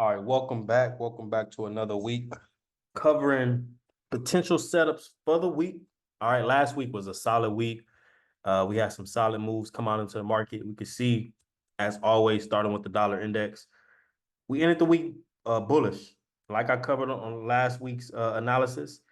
All right, welcome back. Welcome back to another week covering potential setups for the week. All right, last week was a solid week. We had some solid moves come out into the market. We could see, as always, starting with the dollar index. We ended the week bullish. Like I covered on last week's analysis,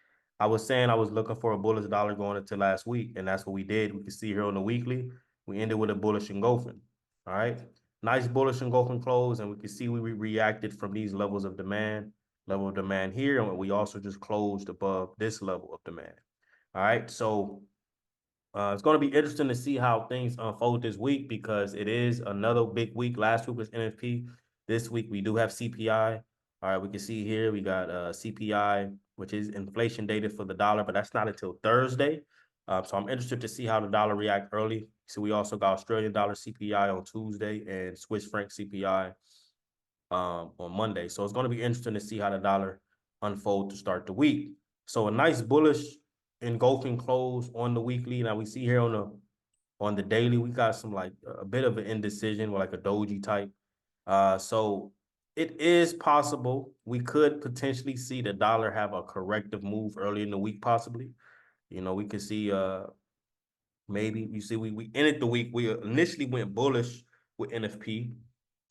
I was saying I was looking for a bullish dollar going into last week, and that's what we did. We can see here on the weekly, we ended with a bullish engulfing. All right. Nice bullish engulfing close, and we can see we reacted from these levels of demand, level of demand here, and we also just closed above this level of demand. All right. So it's going to be interesting to see how things unfold this week because it is another big week. Last week was NFP. This week we do have CPI. All right, we can see here we got CPI, which is inflation data for the dollar, but that's not until Thursday. So I'm interested to see how the dollar react early. So we also got Australian dollar CPI on Tuesday and Swiss franc CPI on Monday. So it's going to be interesting to see how the dollar unfold to start the week. So a nice bullish engulfing close on the weekly. Now we see here on the daily, we got some like a bit of an indecision with like a doji type. So it is possible we could potentially see the dollar have a corrective move early in the week, possibly. You know, we could see maybe you see we ended the week. We initially went bullish with NFP.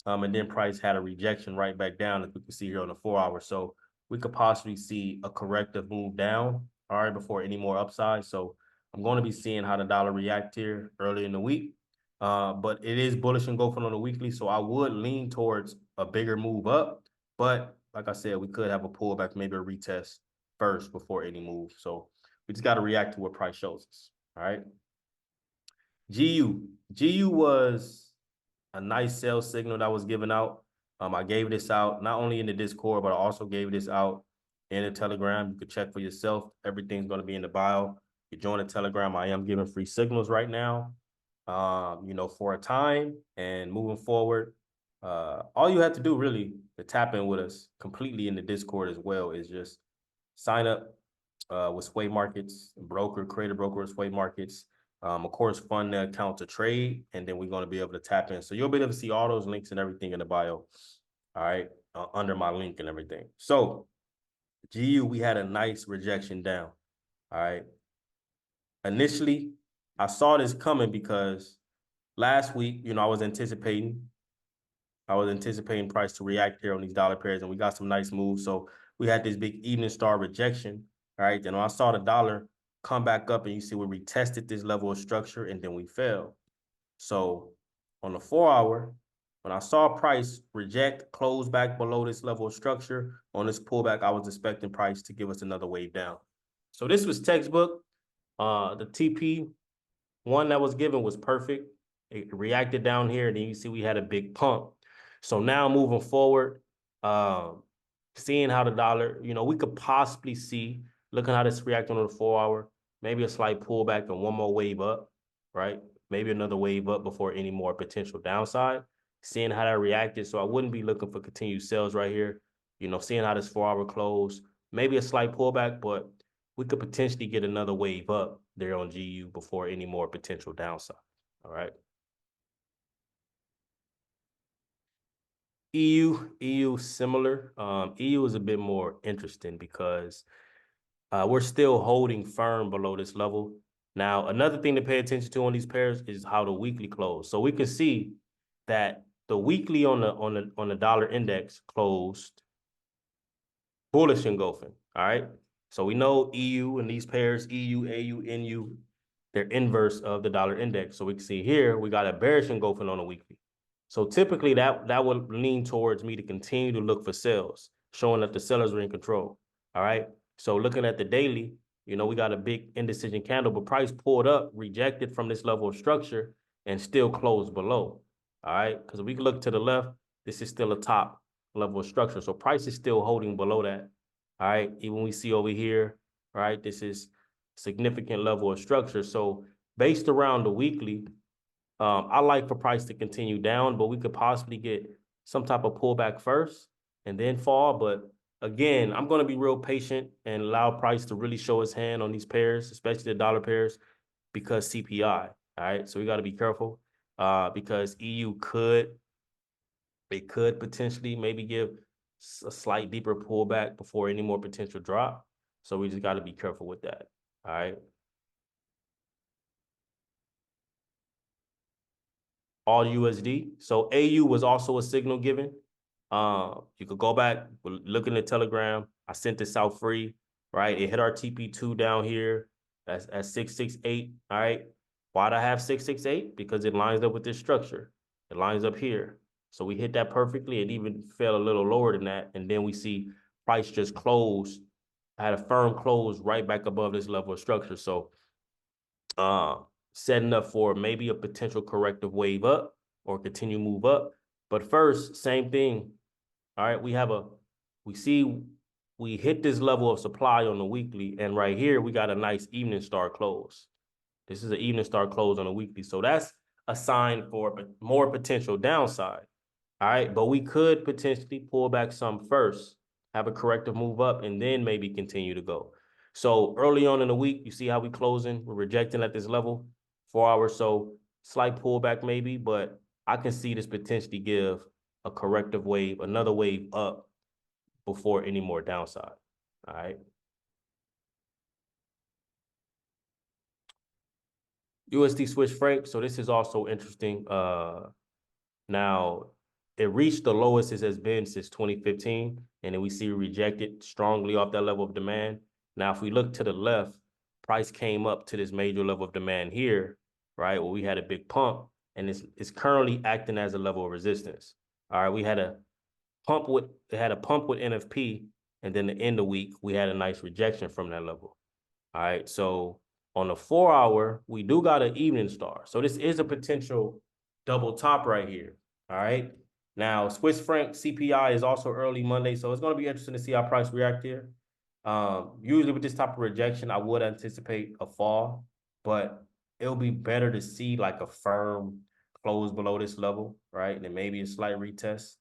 And then price had a rejection right back down, as we can see here on the 4 hour. So we could possibly see a corrective move down, all right, before any more upside. So I'm going to be seeing how the dollar react here early in the week. But it is bullish engulfing on the weekly, so I would lean towards a bigger move up. But like I said, we could have a pullback, maybe a retest first before any move. So we just got to react to what price shows us, all right? GU was a nice sales signal that was given out. I gave this out not only in the Discord, but I also gave this out in the Telegram. You could check for yourself. Everything's going to be in the bio. You join the Telegram. I am giving free signals right now, you know, for a time and moving forward. All you have to do really to tap in with us completely in the Discord as well is just sign up with Sway Markets, create a broker with Sway Markets. Of course, fund the account to trade, and then we're going to be able to tap in. So you'll be able to see all those links and everything in the bio, all right, under my link and everything. So GU, we had a nice rejection down, all right. Initially, I saw this coming because last week, you know, I was anticipating price to react here on these dollar pairs, and we got some nice moves. So we had this big evening star rejection, all right. Then I saw the dollar come back up, and you see we retested this level of structure, and then we fell. So on the 4 hour, when I saw price reject, close back below this level of structure on this pullback, I was expecting price to give us another wave down. So this was textbook. The TP one that was given was perfect. It reacted down here, and then you see we had a big pump. So now moving forward, seeing how the dollar, you know, we could possibly see, looking how this reacting on the 4 hour, maybe a slight pullback and one more wave up, right? Maybe another wave up before any more potential downside. Seeing how that reacted, so I wouldn't be looking for continued sales right here. You know, seeing how this 4 hour close, maybe a slight pullback, but we could potentially get another wave up there on GU before any more potential downside, all right? EU similar. EU is a bit more interesting because we're still holding firm below this level. Now, another thing to pay attention to on these pairs is how the weekly closed. So we can see that the weekly on the dollar index closed bullish engulfing. All right. So we know EU and these pairs, EU, AU, NU, they're inverse of the dollar index. So we can see here we got a bearish engulfing on the weekly. So typically that would lean towards me to continue to look for sales, showing that the sellers are in control. All right. So looking at the daily, you know, we got a big indecision candle, but price pulled up, rejected from this level of structure, and still closed below. All right. Because we can look to the left, this is still a top level of structure. So price is still holding below that. All right. Even we see over here, all right, this is significant level of structure. So based around the weekly, I like for price to continue down, but we could possibly get some type of pullback first and then fall. But again, I'm going to be real patient and allow price to really show his hand on these pairs, especially the dollar pairs, because CPI. All right. So we got to be careful because EU could potentially maybe give a slight deeper pullback before any more potential drop. So we just got to be careful with that. All right. AUDUSD. So AU was also a signal given. You could go back, look in the Telegram. I sent this out free, right? It hit our TP2 down here. That's at 668. All right. Why'd I have 668? Because it lines up with this structure. It lines up here. So we hit that perfectly. It even fell a little lower than that. And then we see price just closed. I had a firm close right back above this level of structure. So setting up for maybe a potential corrective wave up or continue move up. But first, same thing. All right, we hit this level of supply on the weekly, and right here we got a nice evening star close. This is an evening star close on a weekly. So that's a sign for more potential downside. All right, but we could potentially pull back some first, have a corrective move up, and then maybe continue to go. So early on in the week, you see how we closing, we're rejecting at this level, 4 hours. So slight pullback maybe, but I can see this potentially give a corrective wave, another wave up before any more downside. All right. USD Swiss franc. So this is also interesting. Now it reached the lowest it has been since 2015, and then we see rejected strongly off that level of demand. Now, if we look to the left, price came up to this major level of demand here, right? Where we had a big pump, and it's currently acting as a level of resistance. All right, we had a pump with NFP, and then the end of the week we had a nice rejection from that level. All right, so on the 4 hour, we do got an evening star. So this is a potential double top right here. All right. Now, Swiss franc CPI is also early Monday, so it's going to be interesting to see how price react here. Usually with this type of rejection, I would anticipate a fall, but it'll be better to see like a firm close below this level, right? And then maybe a slight retest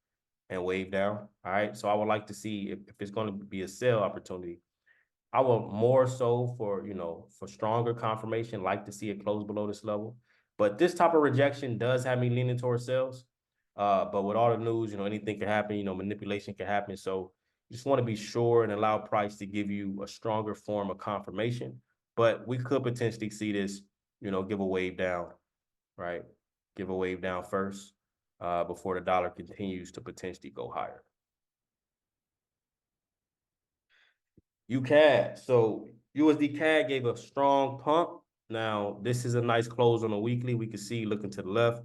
and wave down. All right. So I would like to see if it's going to be a sell opportunity. I would more so for stronger confirmation, like to see it close below this level. But this type of rejection does have me leaning towards sales. But with all the news, anything can happen, manipulation can happen. So you just want to be sure and allow price to give you a stronger form of confirmation. But we could potentially see this, give a wave down, right? Give a wave down first before the dollar continues to potentially go higher. UCAD. So USDCAD gave a strong pump. Now, this is a nice close on a weekly. We can see looking to the left,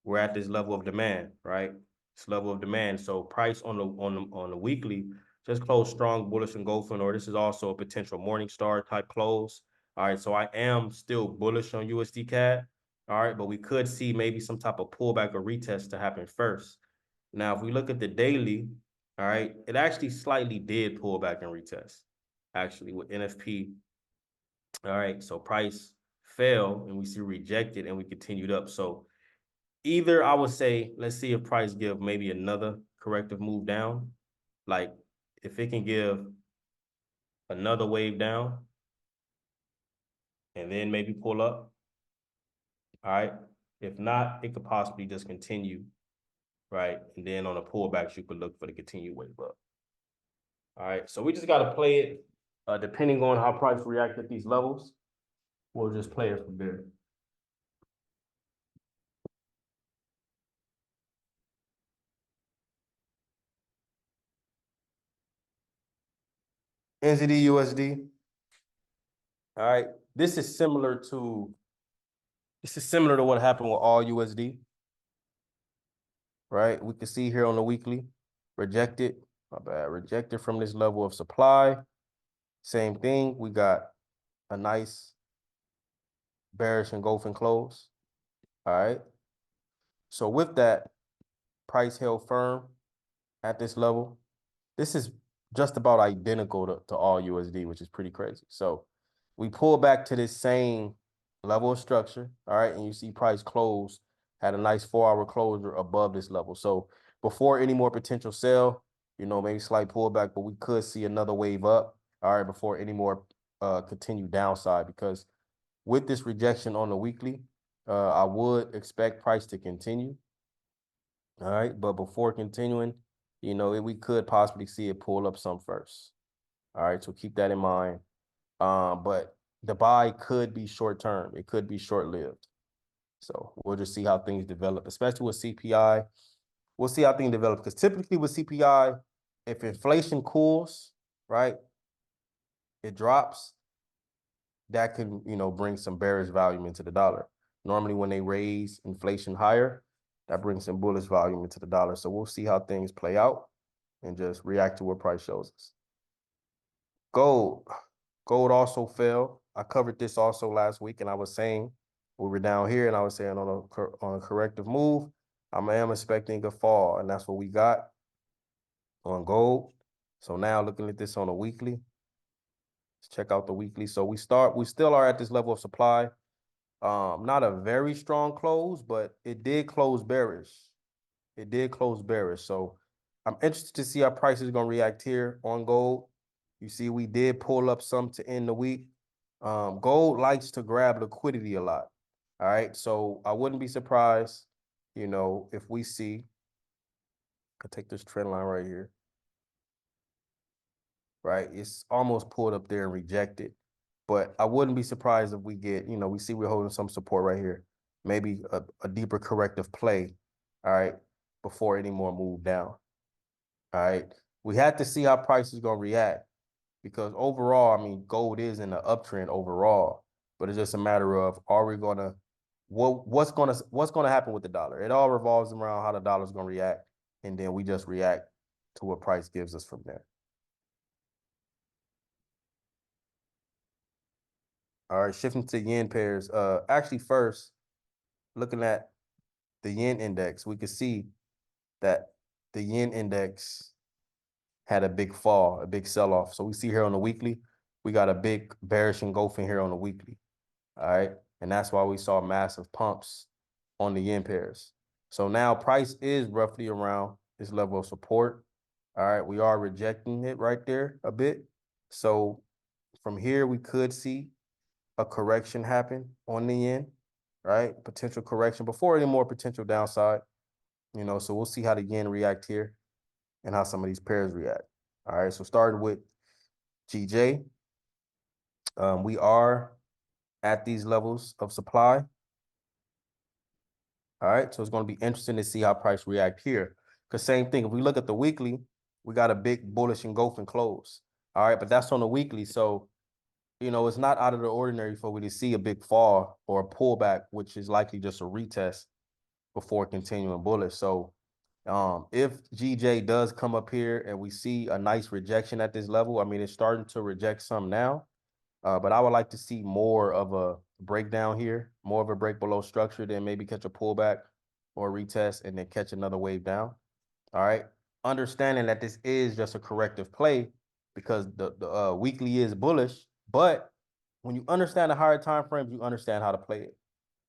we're at this level of demand, right? This level of demand. So price on the weekly just closed strong, bullish engulfing, or this is also a potential morning star type close. All right, so I am still bullish on USDCAD. All right, but we could see maybe some type of pullback or retest to happen first. Now, if we look at the daily, all right, it actually slightly did pull back and retest, actually, with NFP. All right, so price fell and we see rejected and we continued up. So either I would say, let's see if price give maybe another corrective move down. Like if it can give another wave down and then maybe pull up. All right. If not, it could possibly just continue. Right. And then on the pullbacks, you could look for the continued wave up. All right. So we just got to play it depending on how price react at these levels. We'll just play it from there. NZDUSD. All right. This is similar to what happened with AUDUSD. Right? We can see here on the weekly, rejected from this level of supply. Same thing. We got a nice bearish engulfing close. All right. So with that, price held firm at this level. This is just about identical to AUDUSD, which is pretty crazy. So we pull back to this same level of structure. All right. And you see price close, had a nice 4 hour closure above this level. So before any more potential sell, maybe slight pullback, but we could see another wave up. All right. Before any more continued downside, because with this rejection on the weekly, I would expect price to continue. All right. But before continuing, you know, we could possibly see it pull up some first. All right, so keep that in mind. But the buy could be short term. It could be short lived. So we'll just see how things develop, especially with CPI. We'll see how things develop because typically with CPI, if inflation cools, right, it drops. That can, you know, bring some bearish volume into the dollar. Normally, when they raise inflation higher, that brings some bullish volume into the dollar. So we'll see how things play out and just react to what price shows us. Gold. Gold also fell. I covered this also last week, and I was saying we were down here, and I was saying on a corrective move, I am expecting a fall, and that's what we got on gold. So now looking at this on a weekly, let's check out the weekly. So we still are at this level of supply. Not a very strong close, but it did close bearish. It did close bearish. So I'm interested to see how price is going to react here on gold. You see, we did pull up some to end the week. Gold likes to grab liquidity a lot. All right. So I wouldn't be surprised, you know, if we see, I take this trend line right here. Right. It's almost pulled up there and rejected. But I wouldn't be surprised if we get, you know, we see we're holding some support right here. Maybe a deeper corrective play. All right. Before any more move down. All right. We had to see how price is going to react because overall, I mean, gold is in the uptrend overall, but it's just a matter of are we going to what's going to happen with the dollar? It all revolves around how the dollar is going to react, and then we just react to what price gives us from there. All right, shifting to yen pairs. Actually, first looking at the yen index, we could see that the yen index had a big fall, a big sell-off. So we see here on the weekly, we got a big bearish engulfing here on the weekly. All right. And that's why we saw massive pumps on the yen pairs. So now price is roughly around this level of support. All right. We are rejecting it right there a bit. So from here, we could see a correction happen on the yen, right? Potential correction before any more potential downside, you know, so we'll see how the yen react here and how some of these pairs react. All right, so starting with GJ, we are at these levels of supply. All right, so it's going to be interesting to see how price react here. Because same thing, if we look at the weekly, we got a big bullish engulfing close. All right, but that's on the weekly. So, you know, it's not out of the ordinary for we to see a big fall or a pullback, which is likely just a retest before continuing bullish. So if GJ does come up here and we see a nice rejection at this level, I mean, it's starting to reject some now, but I would like to see more of a breakdown here, more of a break below structure, then maybe catch a pullback or a retest and then catch another wave down. All right. Understanding that this is just a corrective play because the weekly is bullish, but when you understand the higher time frames, you understand how to play it.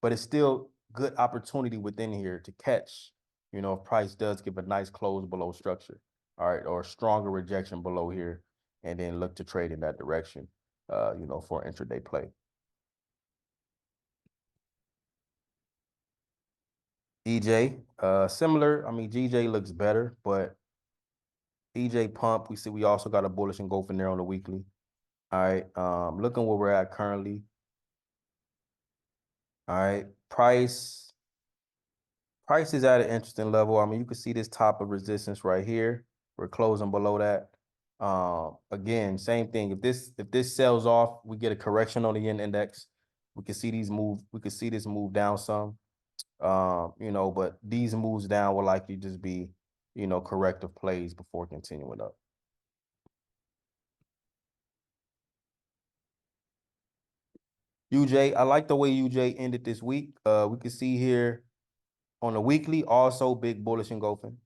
But it's still good opportunity within here to catch, you know, if price does give a nice close below structure, all right, or a stronger rejection below here, and then look to trade in that direction, you know, for intraday play. EJ, similar. I mean, GJ looks better, but EJ pump, we see we also got a bullish engulfing there on the weekly. All right, looking where we're at currently. All right, price is at an interesting level. I mean, you can see this top of resistance right here. We're closing below that. Again, same thing. If this sells off, we get a correction on the yen index. We can see these move. We can see this move down some. You know, but these moves down will likely just be, you know, corrective plays before continuing up. UJ, I like the way UJ ended this week. We can see here on the weekly, also big bullish engulfing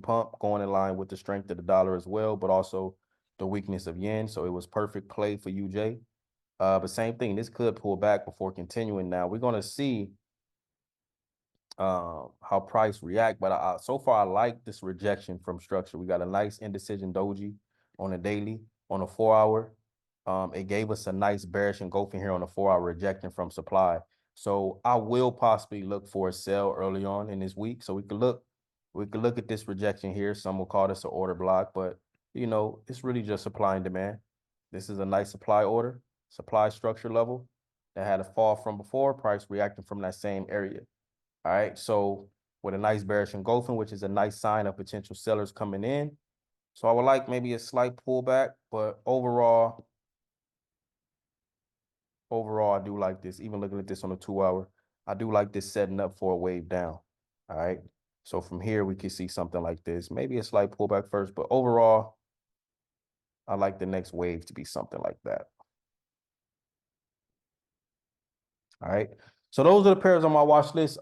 pump going in line with the strength of the dollar as well, but also the weakness of yen. So it was perfect play for UJ. But same thing, this could pull back before continuing. Now we're going to see how price react, but so far I like this rejection from structure. We got a nice indecision doji on a daily, on a 4-hour. It gave us a nice bearish engulfing here on a 4-hour rejecting from supply. So I will possibly look for a sell early on in this week. So we could look We could look at this rejection here. Some will call this an order block, but you know, it's really just supply and demand. This is a nice supply order, supply structure level that had a fall from before, price reacting from that same area. All right, so with a nice bearish engulfing, which is a nice sign of potential sellers coming in. So I would like maybe a slight pullback, but overall, I do like this. Even looking at this on a 2-hour, I do like this setting up for a wave down. All right. So from here, we can see something like this. Maybe a slight pullback first, but overall, I like the next wave to be something like that. All right. So those are the pairs on my watch list.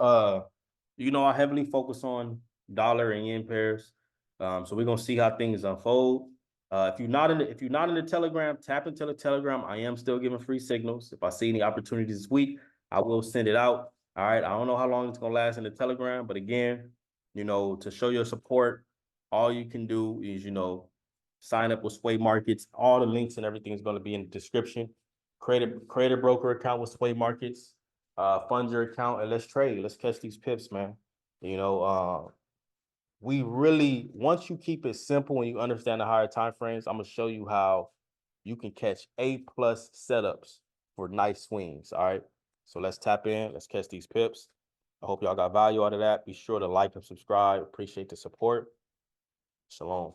You know, I heavily focus on dollar and yen pairs. So we're gonna see how things unfold. If you're not in the Telegram, tap into the Telegram. I am still giving free signals. If I see any opportunities this week, I will send it out. All right. I don't know how long it's gonna last in the Telegram, but again, you know, to show your support, all you can do is, you know, sign up with Sway Markets. All the links and everything is going to be in the description. Create a broker account with Sway Markets. Fund your account and let's trade. Let's catch these pips, man. You know, we really, once you keep it simple and you understand the higher time frames, I'm gonna show you how you can catch A+ setups for nice swings. All right. So let's tap in. Let's catch these pips. I hope y'all got value out of that. Be sure to like and subscribe. Appreciate the support. Shalom.